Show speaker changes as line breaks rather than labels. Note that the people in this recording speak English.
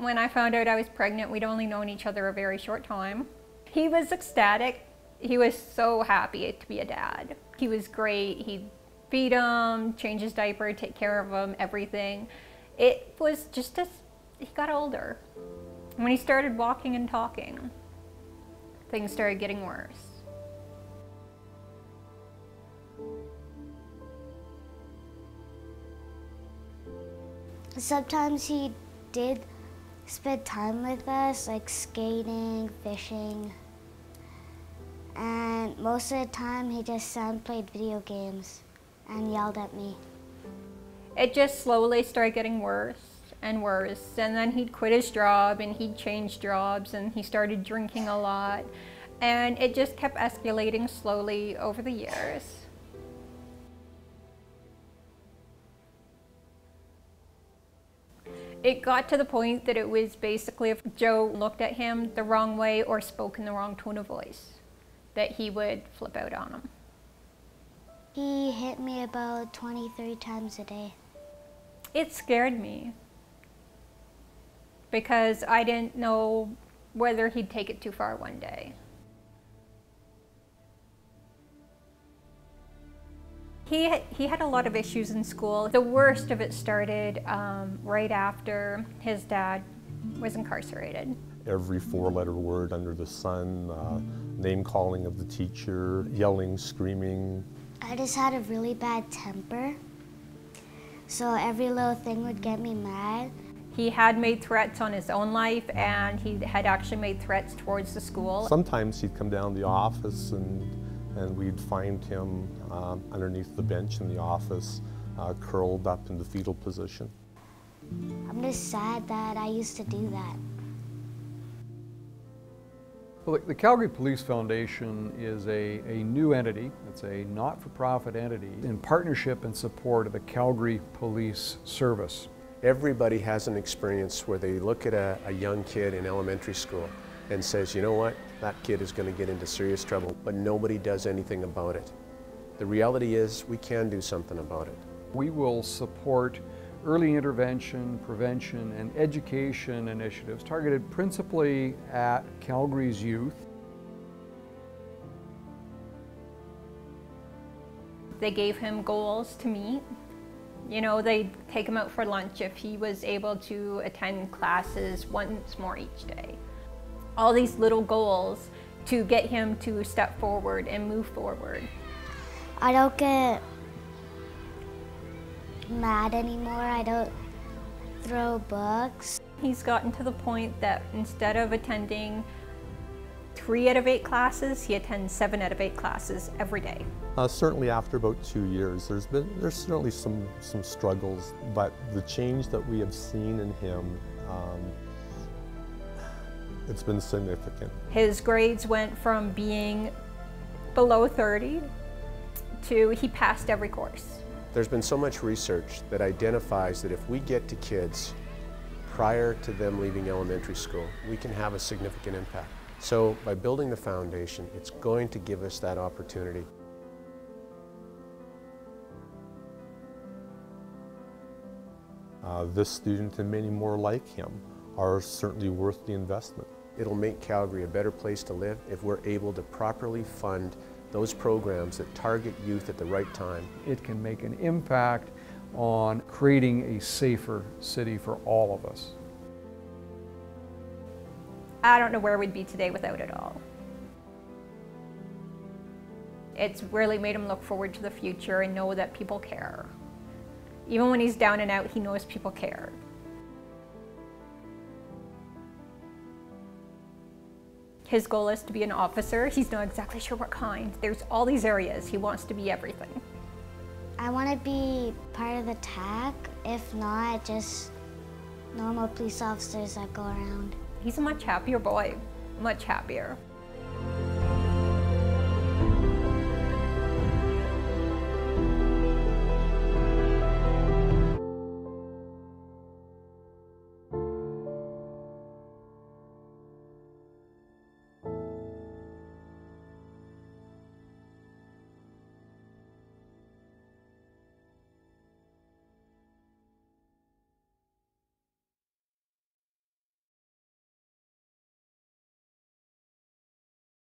When I found out I was pregnant, we'd only known each other a very short time. He was ecstatic. He was so happy to be a dad. He was great. He'd feed him, change his diaper, take care of him, everything. It was just as he got older. When he started walking and talking, things started getting worse.
Sometimes he did spend time with us, like skating, fishing, and most of the time he just sat and played video games and yelled at me.
It just slowly started getting worse and worse, and then he'd quit his job and he'd change jobs and he started drinking a lot, and it just kept escalating slowly over the years. It got to the point that it was basically if Joe looked at him the wrong way or spoke in the wrong tone of voice, that he would flip out on him.
He hit me about 23 times a day.
It scared me because I didn't know whether he'd take it too far one day. He had a lot of issues in school. The worst of it started right after his dad was incarcerated.
Every four-letter word under the sun, name-calling of the teacher, yelling, screaming.
I just had a really bad temper, so every little thing would get me mad.
He had made threats on his own life, and he had actually made threats towards the school.
Sometimes he'd come down to the office and we'd find him underneath the bench in the office, curled up in the fetal position.
I'm just sad that I used to do that.
Well, the Calgary Police Foundation is a new entity. It's a not-for-profit entity in partnership and support of the Calgary Police Service.
Everybody has an experience where they look at a young kid in elementary school and says, you know what, that kid is going to get into serious trouble, but nobody does anything about it. The reality is we can do something about it.
We will support early intervention, prevention, and education initiatives targeted principally at Calgary's youth.
They gave him goals to meet. You know, they'd take him out for lunch if he was able to attend classes once more each day. All these little goals to get him to step forward and move forward.
I don't get mad anymore. I don't throw books.
He's gotten to the point that instead of attending 3 out of 8 classes, he attends 7 out of 8 classes every day.
Certainly after about 2 years, there's certainly some struggles, but the change that we have seen in him, it's been significant.
His grades went from being below 30 to he passed every course.
There's been so much research that identifies that if we get to kids prior to them leaving elementary school, we can have a significant impact. So by building the foundation, it's going to give us that opportunity.
This student and many more like him are certainly worth the investment.
It'll make Calgary a better place to live if we're able to properly fund those programs that target youth at the right time.
It can make an impact on creating a safer city for all of us.
I don't know where we'd be today without it all. It's really made him look forward to the future and know that people care. Even when he's down and out, he knows people care. His goal is to be an officer. He's not exactly sure what kind. There's all these areas. He wants to be everything.
I want to be part of the TAC, if not just normal police officers that go around.
He's a much happier boy, much happier.